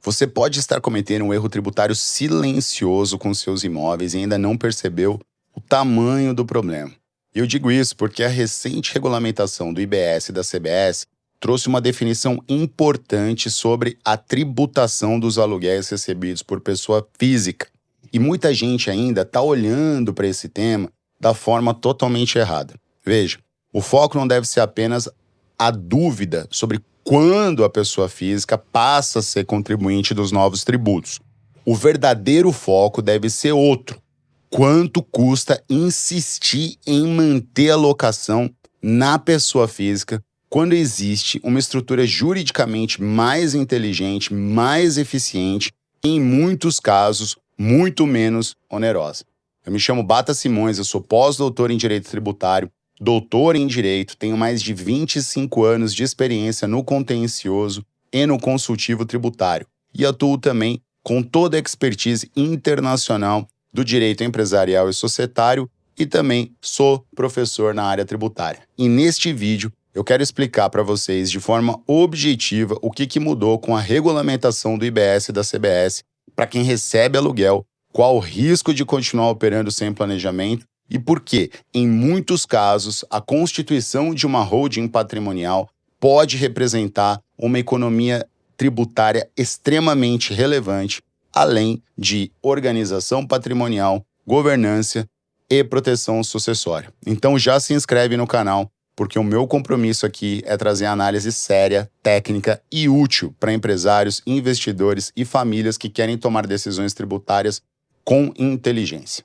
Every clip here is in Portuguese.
Você pode estar cometendo um erro tributário silencioso com seus imóveis e ainda não percebeu o tamanho do problema. Eu digo isso porque a recente regulamentação do IBS e da CBS trouxe uma definição importante sobre a tributação dos aluguéis recebidos por pessoa física. E muita gente ainda está olhando para esse tema da forma totalmente errada. Veja, o foco não deve ser apenas a dúvida sobre quando a pessoa física passa a ser contribuinte dos novos tributos. O verdadeiro foco deve ser outro. Quanto custa insistir em manter a locação na pessoa física quando existe uma estrutura juridicamente mais inteligente, mais eficiente e, em muitos casos, muito menos onerosa. Eu me chamo Bata Simões, eu sou pós-doutor em Direito Tributário, doutor em Direito, tenho mais de 25 anos de experiência no contencioso e no consultivo tributário e atuo também com toda a expertise internacional do direito empresarial e societário e também sou professor na área tributária. E neste vídeo eu quero explicar para vocês de forma objetiva o que mudou com a regulamentação do IBS e da CBS para quem recebe aluguel, qual o risco de continuar operando sem planejamento e por que, em muitos casos, a constituição de uma holding patrimonial pode representar uma economia tributária extremamente relevante, além de organização patrimonial, governança e proteção sucessória. Então já se inscreve no canal, porque o meu compromisso aqui é trazer análise séria, técnica e útil para empresários, investidores e famílias que querem tomar decisões tributárias com inteligência.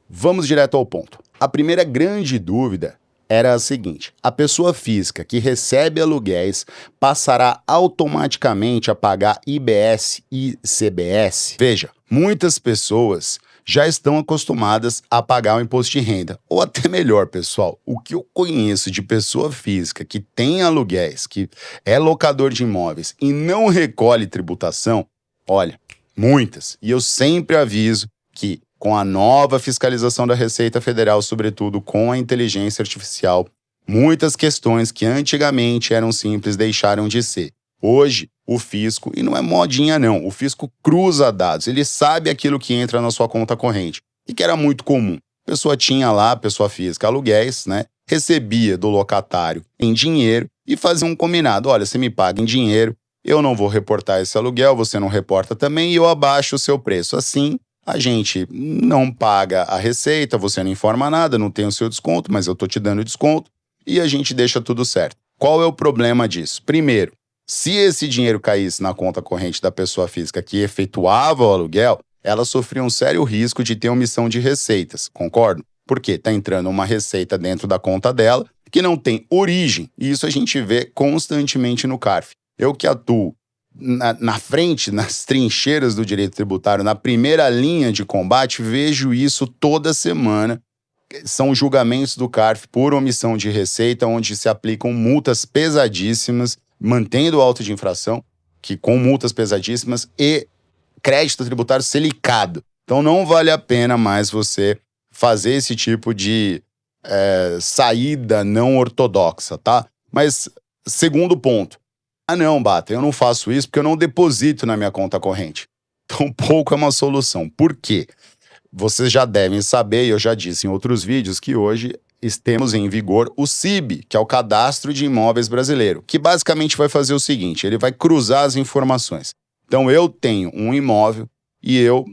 Vamos direto ao ponto. A primeira grande dúvida era a seguinte: a pessoa física que recebe aluguéis passará automaticamente a pagar IBS e CBS? Veja, muitas pessoas já estão acostumadas a pagar o imposto de renda. Ou até melhor, pessoal, o que eu conheço de pessoa física que tem aluguéis, que é locador de imóveis e não recolhe tributação, olha, muitas. E eu sempre aviso que com a nova fiscalização da Receita Federal, sobretudo com a inteligência artificial, muitas questões que antigamente eram simples deixaram de ser. Hoje, o fisco, e não é modinha não, o fisco cruza dados, ele sabe aquilo que entra na sua conta corrente, e que era muito comum. A pessoa tinha lá, pessoa física, aluguéis, né? Recebia do locatário em dinheiro e fazia um combinado. Olha, você me paga em dinheiro, eu não vou reportar esse aluguel, você não reporta também, e eu abaixo o seu preço. Assim, a gente não paga a receita, você não informa nada, não tem o seu desconto, mas eu estou te dando desconto e a gente deixa tudo certo. Qual é o problema disso? Primeiro, se esse dinheiro caísse na conta corrente da pessoa física que efetuava o aluguel, ela sofria um sério risco de ter omissão de receitas, concordo? Porque está entrando uma receita dentro da conta dela que não tem origem, e isso a gente vê constantemente no CARF. Eu que atuo na frente, nas trincheiras do direito tributário, na primeira linha de combate, vejo isso toda semana. São julgamentos do CARF por omissão de receita, onde se aplicam multas pesadíssimas, mantendo o auto de infração, que com multas pesadíssimas e crédito tributário selicado. Então não vale a pena mais você fazer esse tipo de saída não ortodoxa, tá? Mas, segundo ponto, não, Bata, eu não faço isso porque eu não deposito na minha conta corrente. Então, pouco é uma solução. Por quê? Vocês já devem saber, e eu já disse em outros vídeos, que hoje temos em vigor o CIB, que é o Cadastro de Imóveis Brasileiro, que basicamente vai fazer o seguinte, ele vai cruzar as informações. Então, eu tenho um imóvel e eu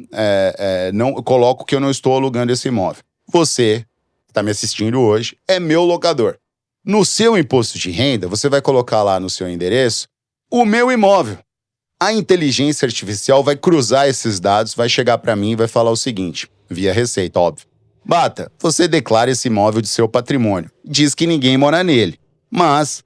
não coloco que eu não estou alugando esse imóvel. Você, que está me assistindo hoje, é meu locador. No seu imposto de renda, você vai colocar lá no seu endereço o meu imóvel. A inteligência artificial vai cruzar esses dados, vai chegar para mim e vai falar o seguinte, via Receita, óbvio. Bata, você declara esse imóvel de seu patrimônio. Diz que ninguém mora nele. Mas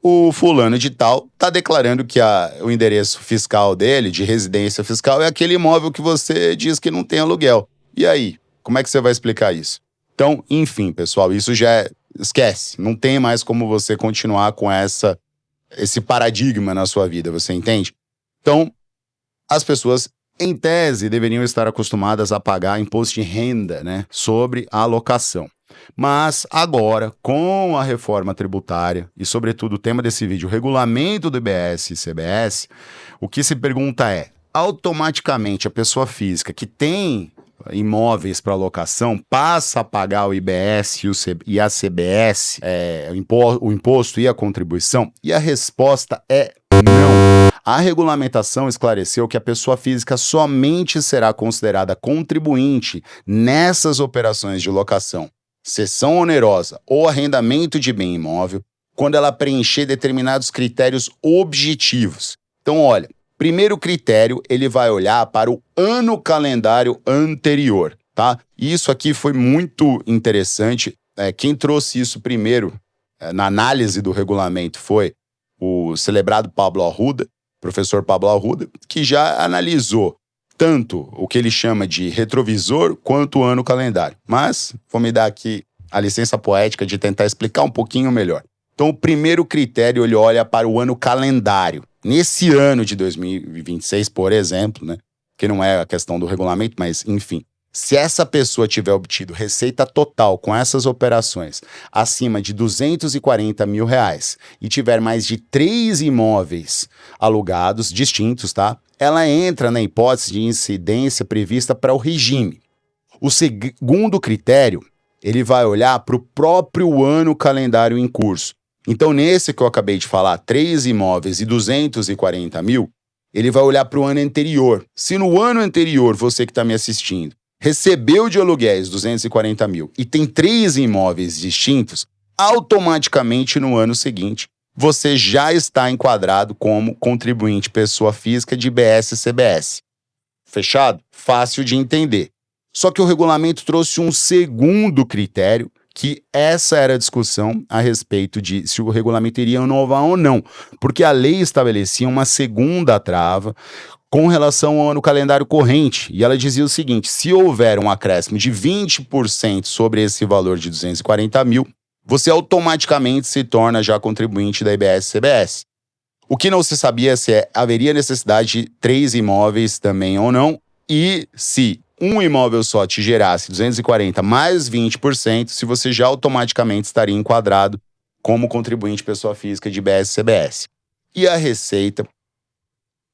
o fulano de tal está declarando que o endereço fiscal dele, de residência fiscal, é aquele imóvel que você diz que não tem aluguel. E aí, como é que você vai explicar isso? Então, enfim, pessoal, isso já esquece. Não tem mais como você continuar com esse paradigma na sua vida, você entende? Então, as pessoas em tese, deveriam estar acostumadas a pagar imposto de renda, né, sobre a locação. Mas agora, com a reforma tributária e, sobretudo, o tema desse vídeo, o regulamento do IBS e CBS, o que se pergunta é, automaticamente a pessoa física que tem imóveis para locação passa a pagar o IBS e a CBS, o imposto e a contribuição? E a resposta é não. A regulamentação esclareceu que a pessoa física somente será considerada contribuinte nessas operações de locação, cessão onerosa ou arrendamento de bem imóvel, quando ela preencher determinados critérios objetivos. Então, olha, primeiro critério, ele vai olhar para o ano calendário anterior, tá? E isso aqui foi muito interessante. Quem trouxe isso primeiro na análise do regulamento foi o celebrado Pablo Arruda, professor Pablo Arruda, que já analisou tanto o que ele chama de retrovisor quanto o ano calendário. Mas vou me dar aqui a licença poética de tentar explicar um pouquinho melhor. Então, o primeiro critério, ele olha para o ano calendário. Nesse ano de 2026, por exemplo, né, que não é a questão do regulamento, mas enfim, se essa pessoa tiver obtido receita total com essas operações acima de R$240 mil e tiver mais de 3 imóveis alugados, distintos, tá? Ela entra na hipótese de incidência prevista para o regime. O segundo critério, ele vai olhar para o próprio ano calendário em curso. Então, nesse que eu acabei de falar, 3 imóveis e 240 mil, ele vai olhar para o ano anterior. Se no ano anterior, você que está me assistindo, recebeu de aluguéis 240 mil e tem 3 imóveis distintos, automaticamente no ano seguinte, você já está enquadrado como contribuinte pessoa física de IBS e CBS. Fechado? Fácil de entender. Só que o regulamento trouxe um segundo critério, que essa era a discussão a respeito de se o regulamento iria inovar ou não, porque a lei estabelecia uma segunda trava com relação ao ano calendário corrente, e ela dizia o seguinte: se houver um acréscimo de 20% sobre esse valor de 240 mil, você automaticamente se torna já contribuinte da IBS e CBS. O que não se sabia se haveria necessidade de 3 imóveis também ou não, e se um imóvel só te gerasse 240 mais 20%, se você já automaticamente estaria enquadrado como contribuinte pessoa física de IBS e CBS. E a receita,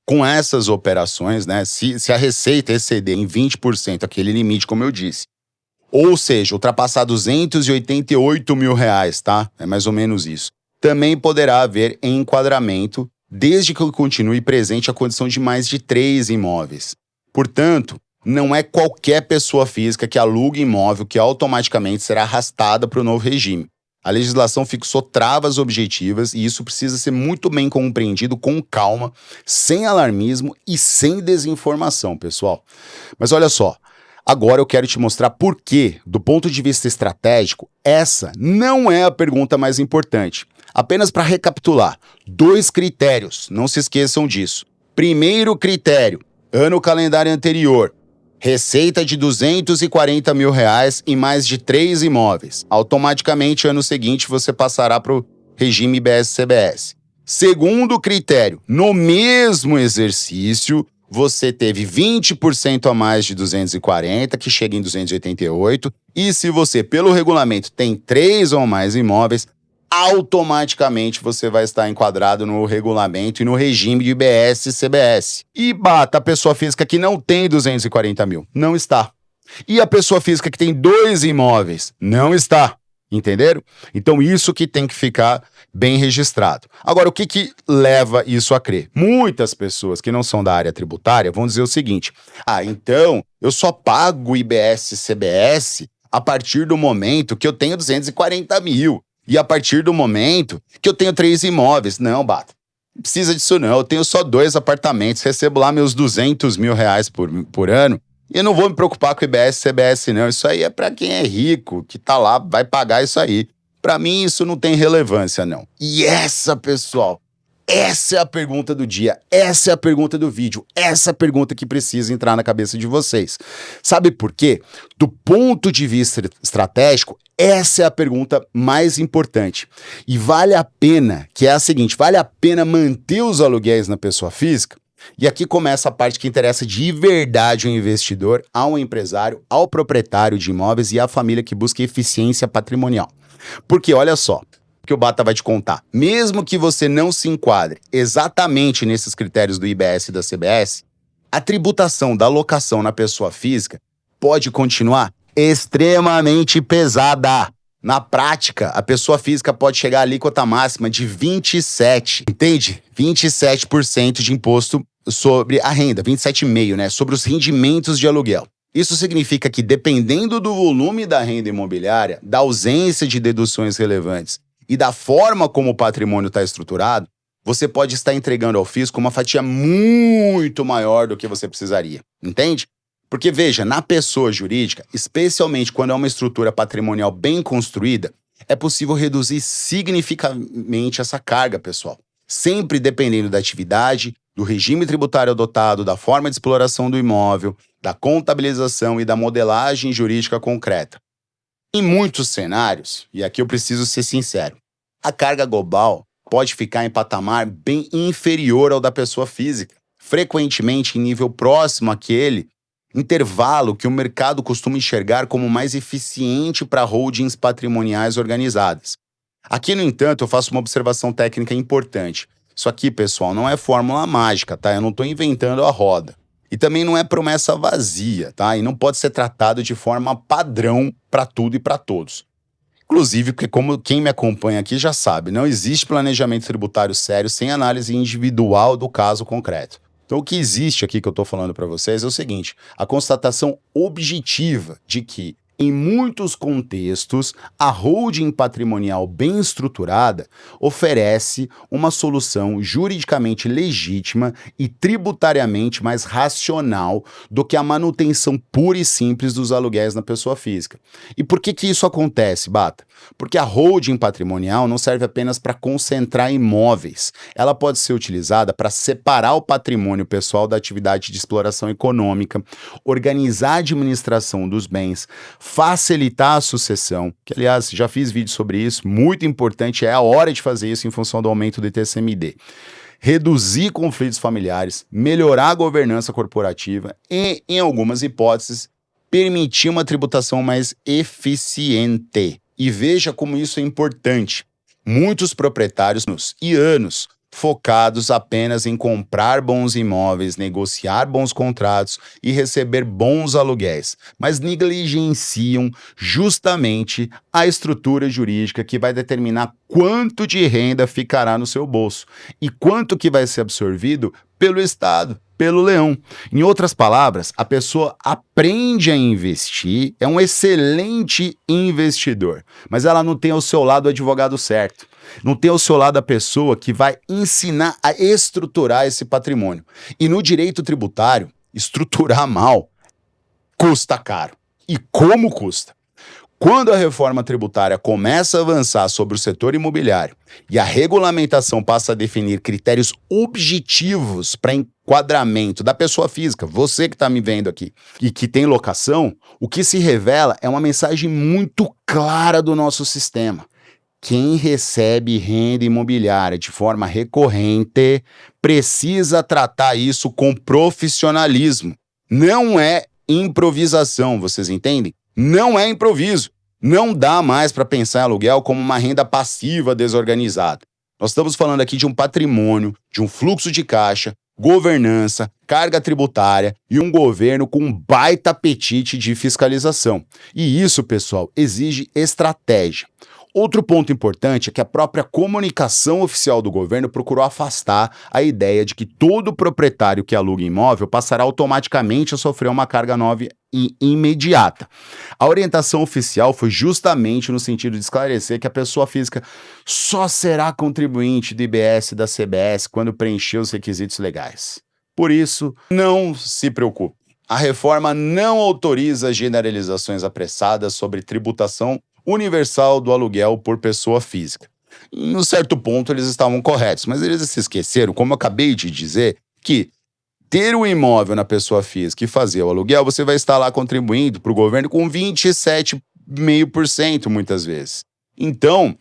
com essas operações, né, se a receita exceder em 20% aquele limite, como eu disse, ou seja, ultrapassar 288 mil reais, tá? É mais ou menos isso. Também poderá haver enquadramento, desde que continue presente a condição de mais de 3 imóveis. Portanto, não é qualquer pessoa física que aluga imóvel que automaticamente será arrastada para o novo regime. A legislação fixou travas objetivas e isso precisa ser muito bem compreendido com calma, sem alarmismo e sem desinformação, pessoal. Mas olha só, agora eu quero te mostrar por que, do ponto de vista estratégico, essa não é a pergunta mais importante. Apenas para recapitular, 2 critérios, não se esqueçam disso. Primeiro critério, ano calendário anterior. Receita de 240 mil reais e mais de 3 imóveis. Automaticamente, ano seguinte, você passará para o regime IBS-CBS. Segundo critério, no mesmo exercício, você teve 20% a mais de 240, que chega em 288, e se você, pelo regulamento, tem 3 ou mais imóveis, automaticamente você vai estar enquadrado no regulamento e no regime de IBS e CBS. E bata a pessoa física que não tem 240 mil. Não está. E a pessoa física que tem 2 imóveis. Não está. Entenderam? Então isso que tem que ficar bem registrado. Agora, o que leva isso a crer? Muitas pessoas que não são da área tributária vão dizer o seguinte: então eu só pago IBS e CBS a partir do momento que eu tenho 240 mil. E a partir do momento que eu tenho 3 imóveis. Não, Bata, não precisa disso não. Eu tenho só 2 apartamentos, recebo lá meus 200 mil reais por ano. E eu não vou me preocupar com IBS e CBS não. Isso aí é para quem é rico, que tá lá, vai pagar isso aí. Para mim isso não tem relevância não. E essa, pessoal, essa é a pergunta do dia, essa é a pergunta do vídeo, essa é a pergunta que precisa entrar na cabeça de vocês. Sabe por quê? Do ponto de vista estratégico, essa é a pergunta mais importante. E vale a pena, que é a seguinte, vale a pena manter os aluguéis na pessoa física? E aqui começa a parte que interessa de verdade ao investidor, ao empresário, ao proprietário de imóveis e à família que busca eficiência patrimonial. Porque olha só, o que o Bata vai te contar. Mesmo que você não se enquadre exatamente nesses critérios do IBS e da CBS, a tributação da locação na pessoa física pode continuar extremamente pesada. Na prática, a pessoa física pode chegar à alíquota máxima de 27%, entende? 27% de imposto sobre a renda, 27,5%, né? Sobre os rendimentos de aluguel. Isso significa que, dependendo do volume da renda imobiliária, da ausência de deduções relevantes e da forma como o patrimônio está estruturado, você pode estar entregando ao fisco uma fatia muito maior do que você precisaria, entende? Porque, veja, na pessoa jurídica, especialmente quando é uma estrutura patrimonial bem construída, é possível reduzir significativamente essa carga, pessoal. Sempre dependendo da atividade, do regime tributário adotado, da forma de exploração do imóvel, da contabilização e da modelagem jurídica concreta. Em muitos cenários, e aqui eu preciso ser sincero, a carga global pode ficar em patamar bem inferior ao da pessoa física, frequentemente em nível próximo àquele intervalo que o mercado costuma enxergar como mais eficiente para holdings patrimoniais organizadas. Aqui, no entanto, eu faço uma observação técnica importante. Isso aqui, pessoal, não é fórmula mágica, tá? Eu não estou inventando a roda. E também não é promessa vazia, tá? E não pode ser tratado de forma padrão para tudo e para todos. Inclusive, porque como quem me acompanha aqui já sabe, não existe planejamento tributário sério sem análise individual do caso concreto. Então, o que existe aqui que eu estou falando para vocês é o seguinte: a constatação objetiva de que, em muitos contextos, a holding patrimonial bem estruturada oferece uma solução juridicamente legítima e tributariamente mais racional do que a manutenção pura e simples dos aluguéis na pessoa física. E por que isso acontece, Bata? Porque a holding patrimonial não serve apenas para concentrar imóveis. Ela pode ser utilizada para separar o patrimônio pessoal da atividade de exploração econômica, organizar a administração dos bens, facilitar a sucessão, que aliás já fiz vídeo sobre isso, muito importante, é a hora de fazer isso em função do aumento do ITCMD. Reduzir conflitos familiares, melhorar a governança corporativa e, em algumas hipóteses, permitir uma tributação mais eficiente. E veja como isso é importante. Muitos proprietários e anos focados apenas em comprar bons imóveis, negociar bons contratos e receber bons aluguéis, mas negligenciam justamente a estrutura jurídica que vai determinar quanto de renda ficará no seu bolso e quanto que vai ser absorvido pelo Estado, pelo leão. Em outras palavras, a pessoa aprende a investir, é um excelente investidor, mas ela não tem ao seu lado o advogado certo. Não tem ao seu lado a pessoa que vai ensinar a estruturar esse patrimônio. E no direito tributário, estruturar mal custa caro. E como custa? Quando a reforma tributária começa a avançar sobre o setor imobiliário e a regulamentação passa a definir critérios objetivos para enquadramento da pessoa física, você que está me vendo aqui, e que tem locação, o que se revela é uma mensagem muito clara do nosso sistema. Quem recebe renda imobiliária de forma recorrente precisa tratar isso com profissionalismo. Não é improvisação, vocês entendem? Não é improviso. Não dá mais para pensar em aluguel como uma renda passiva desorganizada. Nós estamos falando aqui de um patrimônio, de um fluxo de caixa, governança, carga tributária e um governo com um baita apetite de fiscalização. E isso, pessoal, exige estratégia. Outro ponto importante é que a própria comunicação oficial do governo procurou afastar a ideia de que todo proprietário que aluga imóvel passará automaticamente a sofrer uma carga nova e imediata. A orientação oficial foi justamente no sentido de esclarecer que a pessoa física só será contribuinte do IBS e da CBS quando preencher os requisitos legais. Por isso, não se preocupe. A reforma não autoriza generalizações apressadas sobre tributação universal do aluguel por pessoa física. Em um certo ponto eles estavam corretos, mas eles se esqueceram, como eu acabei de dizer, que ter um imóvel na pessoa física e fazer o aluguel, você vai estar lá contribuindo para o governo com 27,5% muitas vezes. Então,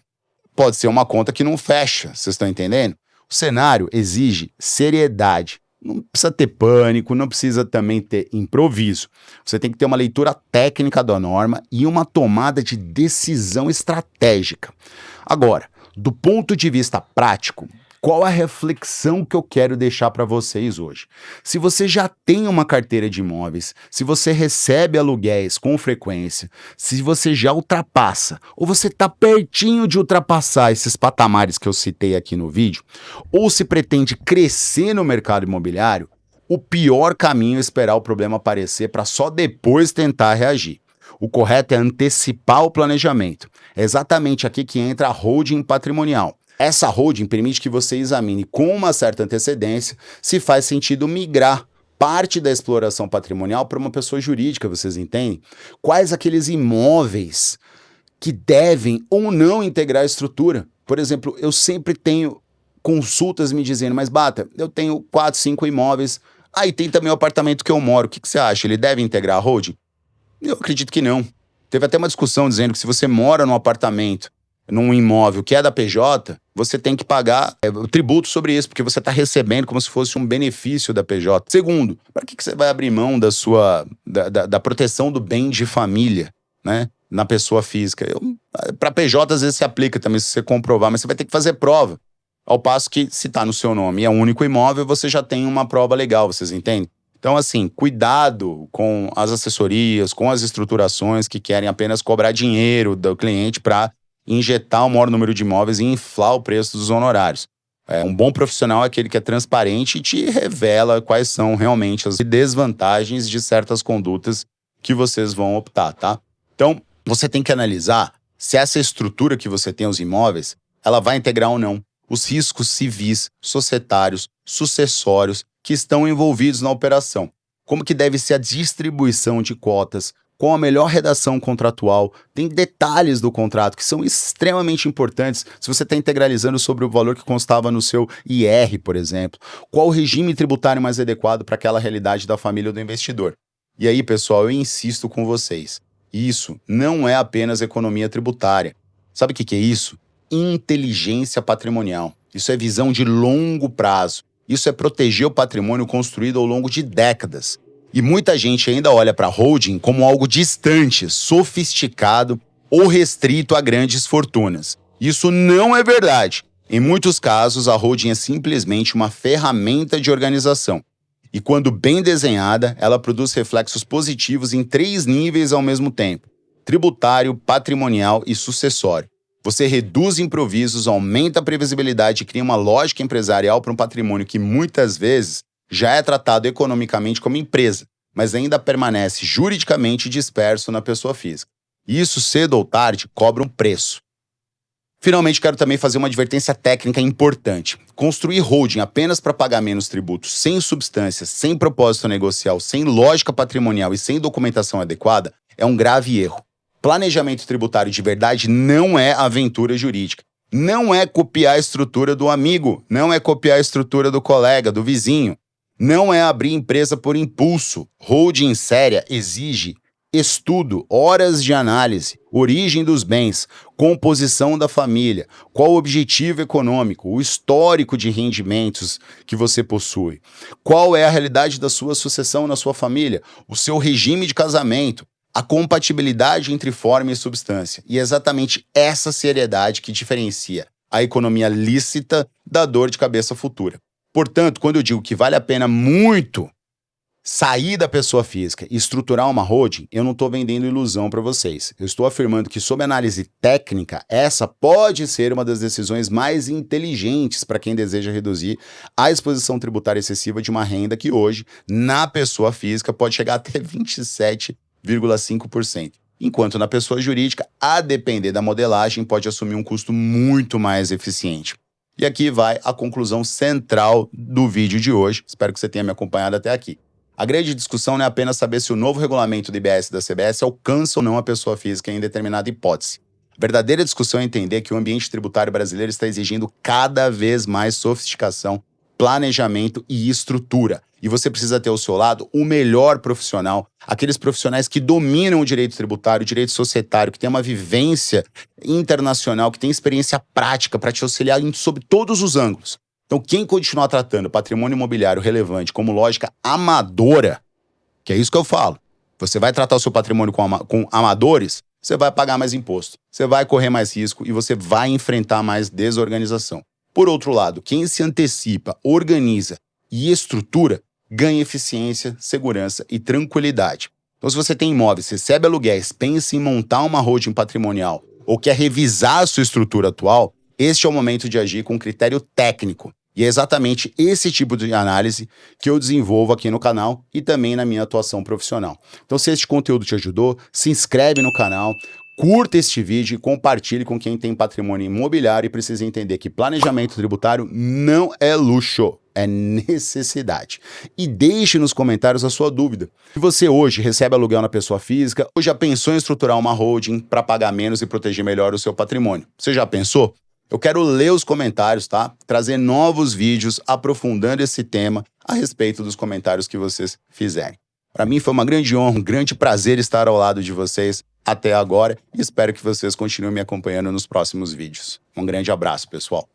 pode ser uma conta que não fecha, vocês estão entendendo? O cenário exige seriedade, Não precisa ter pânico, não precisa também ter improviso. Você tem que ter uma leitura técnica da norma e uma tomada de decisão estratégica. Agora, do ponto de vista prático, qual a reflexão que eu quero deixar para vocês hoje? Se você já tem uma carteira de imóveis, se você recebe aluguéis com frequência, se você já ultrapassa, ou você está pertinho de ultrapassar esses patamares que eu citei aqui no vídeo, ou se pretende crescer no mercado imobiliário, o pior caminho é esperar o problema aparecer para só depois tentar reagir. O correto é antecipar o planejamento. É exatamente aqui que entra a holding patrimonial. Essa holding permite que você examine com uma certa antecedência se faz sentido migrar parte da exploração patrimonial para uma pessoa jurídica, vocês entendem? Quais aqueles imóveis que devem ou não integrar a estrutura? Por exemplo, eu sempre tenho consultas me dizendo, mas Bata, eu tenho 4, 5 imóveis, aí tem também o apartamento que eu moro, o que você acha? Ele deve integrar a holding? Eu acredito que não. Teve até uma discussão dizendo que se você mora num apartamento, num imóvel que é da PJ, você tem que pagar o tributo sobre isso, porque você está recebendo como se fosse um benefício da PJ. Segundo, para que você vai abrir mão da proteção do bem de família, né, na pessoa física? Para PJ às vezes se aplica também se você comprovar, mas você vai ter que fazer prova. Ao passo que se está no seu nome e é um único imóvel, você já tem uma prova legal, vocês entendem? Então, assim, cuidado com as assessorias, com as estruturações que querem apenas cobrar dinheiro do cliente para injetar o maior número de imóveis e inflar o preço dos honorários. Um bom profissional é aquele que é transparente e te revela quais são realmente as desvantagens de certas condutas que vocês vão optar, tá? Então, você tem que analisar se essa estrutura que você tem aos imóveis, ela vai integrar ou não os riscos civis, societários, sucessórios que estão envolvidos na operação. Como que deve ser a distribuição de cotas, com a melhor redação contratual, tem detalhes do contrato que são extremamente importantes se você está integralizando sobre o valor que constava no seu IR, por exemplo. Qual o regime tributário mais adequado para aquela realidade da família ou do investidor? E aí, pessoal, eu insisto com vocês, isso não é apenas economia tributária. Sabe o que é isso? Inteligência patrimonial. Isso é visão de longo prazo. Isso é proteger o patrimônio construído ao longo de décadas. E muita gente ainda olha para a holding como algo distante, sofisticado ou restrito a grandes fortunas. Isso não é verdade. Em muitos casos, a holding é simplesmente uma ferramenta de organização. E quando bem desenhada, ela produz reflexos positivos em 3 níveis ao mesmo tempo: tributário, patrimonial e sucessório. Você reduz improvisos, aumenta a previsibilidade e cria uma lógica empresarial para um patrimônio que muitas vezes já é tratado economicamente como empresa, mas ainda permanece juridicamente disperso na pessoa física. Isso, cedo ou tarde, cobra um preço. Finalmente, quero também fazer uma advertência técnica importante. Construir holding apenas para pagar menos tributos, sem substância, sem propósito negocial, sem lógica patrimonial e sem documentação adequada, é um grave erro. Planejamento tributário de verdade não é aventura jurídica. Não é copiar a estrutura do amigo, não é copiar a estrutura do colega, do vizinho. Não é abrir empresa por impulso. Holding séria exige estudo, horas de análise, origem dos bens, composição da família, qual o objetivo econômico, o histórico de rendimentos que você possui, qual é a realidade da sua sucessão na sua família, o seu regime de casamento, a compatibilidade entre forma e substância. E é exatamente essa seriedade que diferencia a economia lícita da dor de cabeça futura. Portanto, quando eu digo que vale a pena muito sair da pessoa física e estruturar uma holding, eu não estou vendendo ilusão para vocês. Eu estou afirmando que, sob análise técnica, essa pode ser uma das decisões mais inteligentes para quem deseja reduzir a exposição tributária excessiva de uma renda que hoje, na pessoa física, pode chegar até 27,5%. Enquanto na pessoa jurídica, a depender da modelagem, pode assumir um custo muito mais eficiente. E aqui vai a conclusão central do vídeo de hoje. Espero que você tenha me acompanhado até aqui. A grande discussão não é apenas saber se o novo regulamento do IBS e da CBS alcança ou não a pessoa física em determinada hipótese. A verdadeira discussão é entender que o ambiente tributário brasileiro está exigindo cada vez mais sofisticação, planejamento e estrutura. E você precisa ter ao seu lado o melhor profissional, aqueles profissionais que dominam o direito tributário, o direito societário, que tem uma vivência internacional, que tem experiência prática para te auxiliar sobre todos os ângulos. Então, quem continuar tratando patrimônio imobiliário relevante como lógica amadora, que é isso que eu falo, você vai tratar o seu patrimônio com amadores, você vai pagar mais imposto, você vai correr mais risco e você vai enfrentar mais desorganização. Por outro lado, quem se antecipa, organiza e estrutura, ganha eficiência, segurança e tranquilidade. Então, se você tem imóveis, recebe aluguéis, pensa em montar uma holding patrimonial ou quer revisar a sua estrutura atual, este é o momento de agir com critério técnico. E é exatamente esse tipo de análise que eu desenvolvo aqui no canal e também na minha atuação profissional. Então, se este conteúdo te ajudou, se inscreve no canal, curta este vídeo e compartilhe com quem tem patrimônio imobiliário e precisa entender que planejamento tributário não é luxo, é necessidade. E deixe nos comentários a sua dúvida. Se você hoje recebe aluguel na pessoa física ou já pensou em estruturar uma holding para pagar menos e proteger melhor o seu patrimônio? Você já pensou? Eu quero ler os comentários, tá? Trazer novos vídeos aprofundando esse tema a respeito dos comentários que vocês fizerem. Para mim foi uma grande honra, um grande prazer estar ao lado de vocês até agora e espero que vocês continuem me acompanhando nos próximos vídeos. Um grande abraço, pessoal.